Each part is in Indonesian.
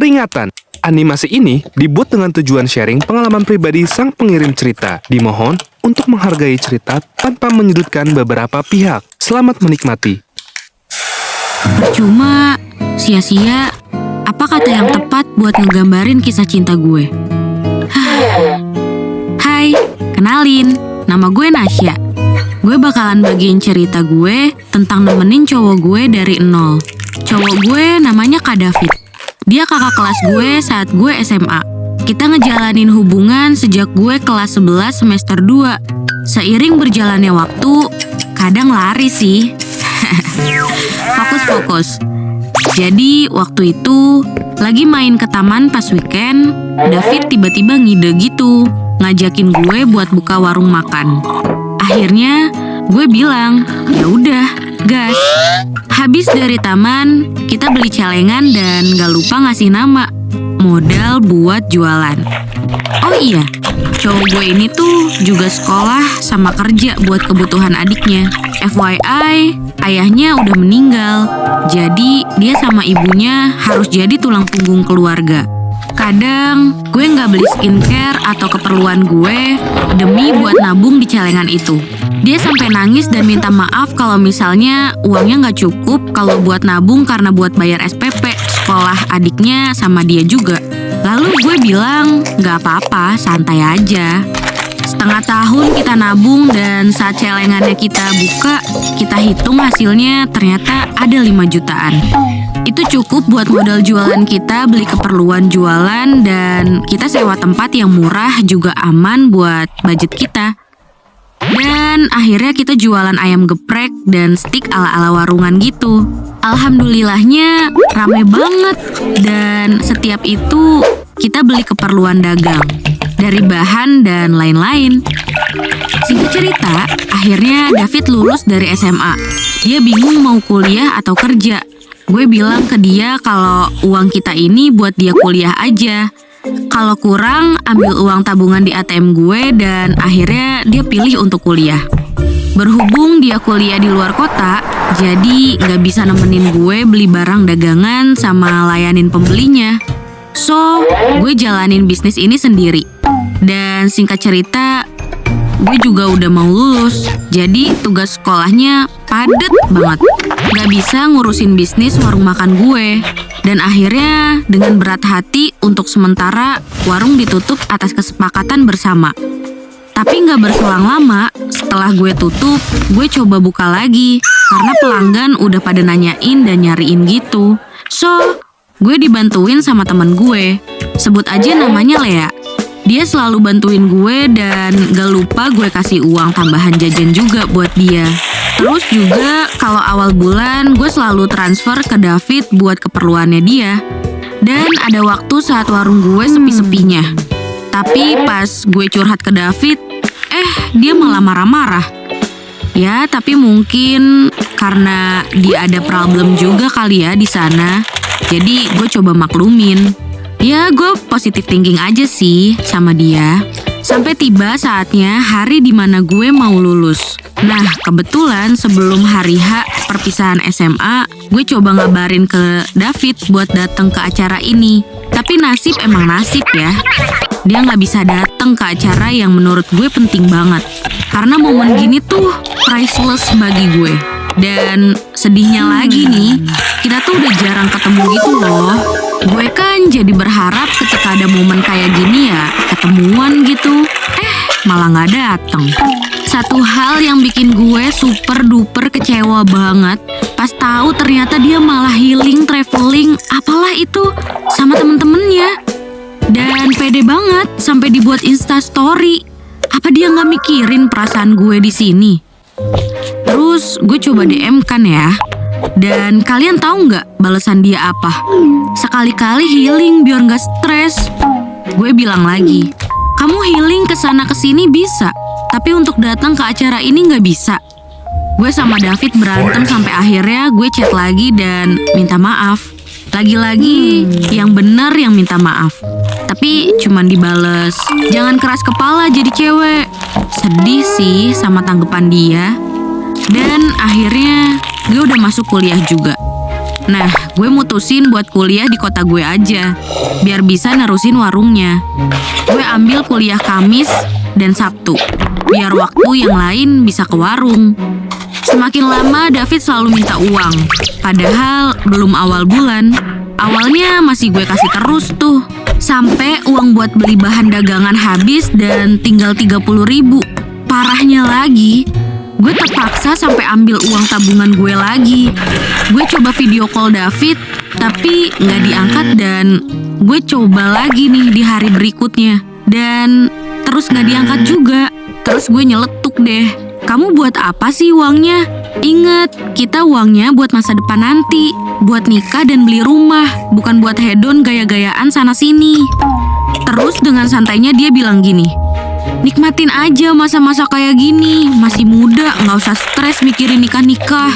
Peringatan, animasi ini dibuat dengan tujuan sharing pengalaman pribadi sang pengirim cerita. Dimohon untuk menghargai cerita tanpa menyudutkan beberapa pihak. Selamat menikmati. Percuma, sia-sia. Apa kata yang tepat buat ngegambarin kisah cinta gue? Hai, kenalin. Nama gue Nasya. Gue bakalan bagiin cerita gue tentang nemenin cowok gue dari nol. Cowok gue namanya Kak David. Dia kakak kelas gue saat gue SMA. Kita ngejalanin hubungan sejak gue kelas 11 semester 2. Seiring berjalannya waktu, kadang lari sih. Fokus. Jadi waktu itu lagi main ke taman pas weekend, David tiba-tiba ngide gitu, ngajakin gue buat buka warung makan. Akhirnya gue bilang, ya udah, gas. Habis dari taman, kita beli celengan dan gak lupa ngasih nama, modal buat jualan. Oh iya, cowok gue ini tuh juga sekolah sama kerja buat kebutuhan adiknya. FYI, ayahnya udah meninggal, jadi dia sama ibunya harus jadi tulang punggung keluarga. Kadang gue nggak beli skincare atau keperluan gue demi buat nabung di celengan itu. Dia sampai nangis dan minta maaf kalau misalnya uangnya nggak cukup kalau buat nabung karena buat bayar SPP sekolah adiknya sama dia juga. Lalu gue bilang, nggak apa-apa, santai aja. Setengah tahun kita nabung dan saat celengannya kita buka, kita hitung hasilnya ternyata ada 5 jutaan. Itu cukup buat modal jualan kita, beli keperluan jualan, dan kita sewa tempat yang murah juga aman buat budget kita. Dan akhirnya kita jualan ayam geprek dan stik ala-ala warungan gitu. Alhamdulillahnya rame banget, dan setiap itu kita beli keperluan dagang dari bahan dan lain-lain. Singkat cerita, akhirnya David lulus dari SMA. Dia bingung mau kuliah atau kerja. Gue bilang ke dia kalau uang kita ini buat dia kuliah aja. Kalau kurang, ambil uang tabungan di ATM gue dan akhirnya dia pilih untuk kuliah. Berhubung dia kuliah di luar kota, jadi nggak bisa nemenin gue beli barang dagangan sama layanin pembelinya. So, gue jalanin bisnis ini sendiri. Dan singkat cerita, gue juga udah mau lulus. Jadi tugas sekolahnya padet banget. Gak bisa ngurusin bisnis warung makan gue. Dan akhirnya dengan berat hati untuk sementara warung ditutup atas kesepakatan bersama. Tapi gak berselang lama, setelah gue tutup, gue coba buka lagi. Karena pelanggan udah pada nanyain dan nyariin gitu. So, gue dibantuin sama temen gue. Sebut aja namanya Lea. Dia selalu bantuin gue dan gak lupa gue kasih uang tambahan jajan juga buat dia. Terus juga kalau awal bulan gue selalu transfer ke David buat keperluannya dia. Dan ada waktu saat warung gue sepi-sepinya. Tapi pas gue curhat ke David, dia malah marah-marah. Ya, tapi mungkin karena dia ada problem juga kali ya di sana. Jadi gue coba maklumin. Ya, gue positive thinking aja sih sama dia. Sampai tiba saatnya hari dimana gue mau lulus. Nah, kebetulan sebelum hari H perpisahan SMA, gue coba ngabarin ke David buat datang ke acara ini. Tapi nasib emang nasib ya. Dia nggak bisa datang ke acara yang menurut gue penting banget. Karena momen gini tuh priceless bagi gue. Dan sedihnya lagi nih, kita tuh udah jarang ketemu gitu loh. Gue kan jadi berharap ketika ada momen kayak gini ya ketemuan gitu. Malah gak dateng. Satu hal yang bikin gue super duper kecewa banget, pas tahu ternyata dia malah healing, traveling, apalah itu, sama temen-temennya. Dan pede banget sampai dibuat Instastory. Apa dia gak mikirin perasaan gue di sini? Terus gue coba DM kan ya. Dan kalian tahu nggak balasan dia apa? Sekali-kali healing biar nggak stres. Gue bilang lagi, kamu healing kesana kesini bisa, tapi untuk datang ke acara ini nggak bisa. Gue sama David berantem sampai akhirnya gue chat lagi dan minta maaf. Lagi-lagi yang benar yang minta maaf. Tapi cuman dibales, jangan keras kepala jadi cewek. Sedih sih sama tanggapan dia. Dan akhirnya gue udah masuk kuliah juga. Nah, gue mutusin buat kuliah di kota gue aja, biar bisa nerusin warungnya. Gue ambil kuliah Kamis dan Sabtu, biar waktu yang lain bisa ke warung. Semakin lama David selalu minta uang, padahal belum awal bulan. Awalnya masih gue kasih terus tuh, sampai uang buat beli bahan dagangan habis dan tinggal 30.000. Parahnya lagi, gue terpaksa sampai ambil uang tabungan gue lagi. Gue coba video call David, tapi nggak diangkat dan gue coba lagi nih di hari berikutnya. Dan terus nggak diangkat juga. Terus gue nyeletuk deh. Kamu buat apa sih uangnya? Ingat, kita uangnya buat masa depan nanti. Buat nikah dan beli rumah, bukan buat hedon gaya-gayaan sana-sini. Terus dengan santainya dia bilang gini, nikmatin aja masa-masa kayak gini. Masih muda, nggak usah stres mikirin nikah-nikah.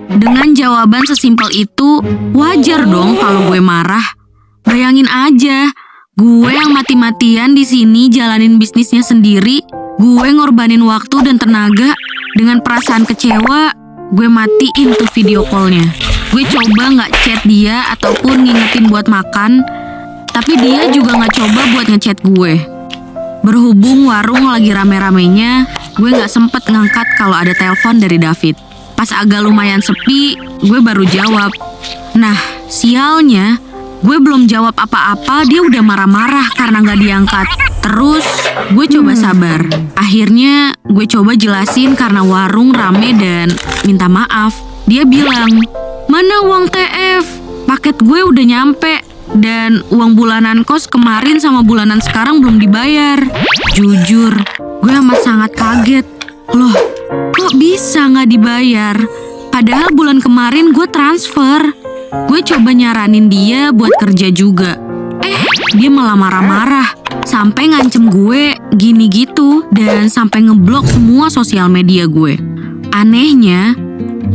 Dengan jawaban sesimpel itu, wajar dong kalau gue marah. Bayangin aja, gue yang mati-matian di sini jalanin bisnisnya sendiri. Gue ngorbanin waktu dan tenaga. Dengan perasaan kecewa, gue matiin tuh video call-nya. Gue coba nggak chat dia ataupun ngingetin buat makan, tapi dia juga nggak coba buat ngechat gue. Berhubung warung lagi rame-ramenya, gue nggak sempet ngangkat kalau ada telepon dari David. Pas agak lumayan sepi, gue baru jawab. Nah, sialnya, gue belum jawab apa-apa, dia udah marah-marah karena nggak diangkat. Terus, gue coba sabar. Akhirnya, gue coba jelasin karena warung rame dan minta maaf. Dia bilang, mana uang TF? Paket gue udah nyampe. Dan uang bulanan kos kemarin sama bulanan sekarang belum dibayar. Jujur, gue amat sangat kaget. Loh, kok bisa nggak dibayar? Padahal bulan kemarin gue transfer. Gue coba nyaranin dia buat kerja juga. Dia malah marah-marah. Sampai ngancem gue gini gitu. Dan sampai ngeblok semua sosial media gue. Anehnya,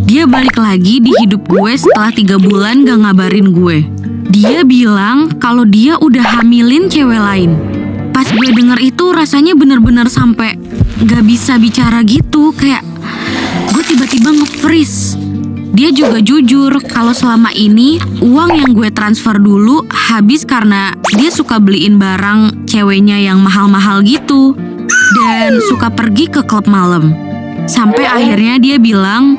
dia balik lagi di hidup gue setelah 3 bulan gak ngabarin gue. Dia bilang kalau dia udah hamilin cewek lain. Pas gue denger itu rasanya bener-bener sampai gak bisa bicara gitu. Kayak gue tiba-tiba nge-freeze. Dia juga jujur kalau selama ini uang yang gue transfer dulu habis karena dia suka beliin barang ceweknya yang mahal-mahal gitu. Dan suka pergi ke klub malam. Sampai akhirnya dia bilang,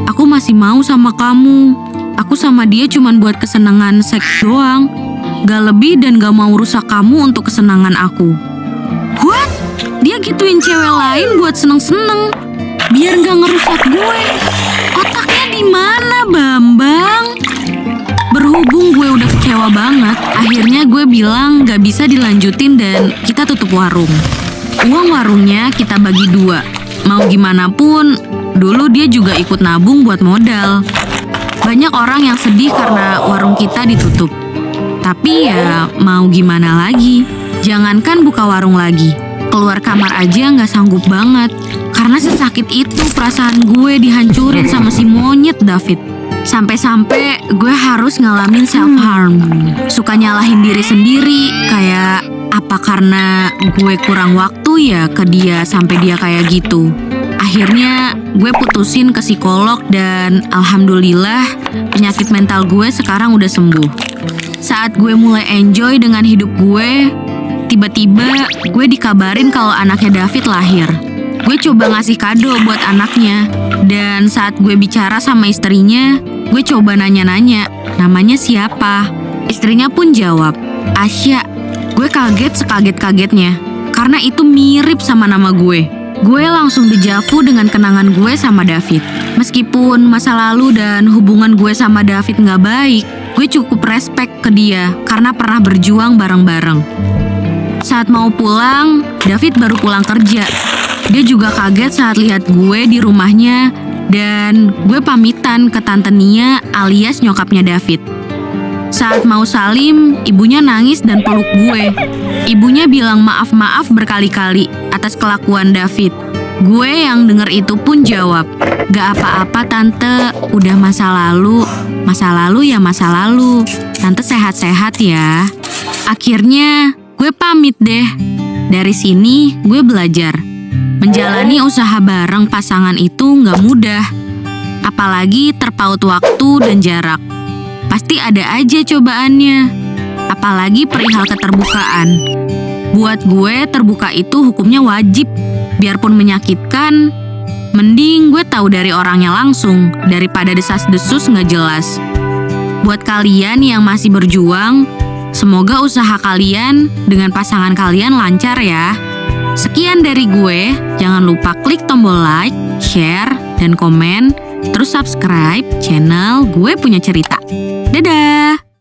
aku masih mau sama kamu. Aku sama dia cuman buat kesenangan seks doang. Gak lebih dan gak mau rusak kamu untuk kesenangan aku. What? Dia gituin cewek lain buat seneng-seneng. Biar gak ngerusak gue. Otaknya di mana, Bambang? Berhubung gue udah kecewa banget, akhirnya gue bilang gak bisa dilanjutin dan kita tutup warung. Uang warungnya kita bagi 2. Mau gimana pun, dulu dia juga ikut nabung buat modal. Banyak orang yang sedih karena warung kita ditutup. Tapi ya mau gimana lagi? Jangankan buka warung lagi, keluar kamar aja nggak sanggup banget. Karena sesakit itu perasaan gue dihancurin sama si monyet David. Sampai-sampai gue harus ngalamin self-harm. Suka nyalahin diri sendiri, kayak apa karena gue kurang waktu ya ke dia sampai dia kayak gitu. Akhirnya gue putusin ke psikolog dan alhamdulillah penyakit mental gue sekarang udah sembuh. Saat gue mulai enjoy dengan hidup gue, tiba-tiba gue dikabarin kalau anaknya David lahir. Gue coba ngasih kado buat anaknya. Dan saat gue bicara sama istrinya, gue coba nanya-nanya, namanya siapa? Istrinya pun jawab, Asya. Gue kaget sekaget-kagetnya, karena itu mirip sama nama gue. Gue langsung dejavu dengan kenangan gue sama David. Meskipun masa lalu dan hubungan gue sama David gak baik, gue cukup respect ke dia karena pernah berjuang bareng-bareng. Saat mau pulang, David baru pulang kerja. Dia juga kaget saat lihat gue di rumahnya dan gue pamitan ke tante Nia alias nyokapnya David. Saat mau salim, ibunya nangis dan peluk gue. Ibunya bilang maaf-maaf berkali-kali atas kelakuan David. Gue yang denger itu pun jawab, gak apa-apa tante, udah masa lalu ya masa lalu. Tante sehat-sehat ya. Akhirnya gue pamit deh. Dari sini gue belajar. Menjalani usaha bareng pasangan itu gak mudah. Apalagi terpaut waktu dan jarak. pasti ada aja cobaannya. Apalagi perihal keterbukaan. Buat gue, terbuka itu hukumnya wajib. Biarpun menyakitkan, mending gue tahu dari orangnya langsung daripada desas-desus nggak jelas. Buat kalian yang masih berjuang, semoga usaha kalian dengan pasangan kalian lancar ya. Sekian dari gue, jangan lupa klik tombol like, share, dan komen, terus subscribe channel Gue Punya Cerita. Dadah!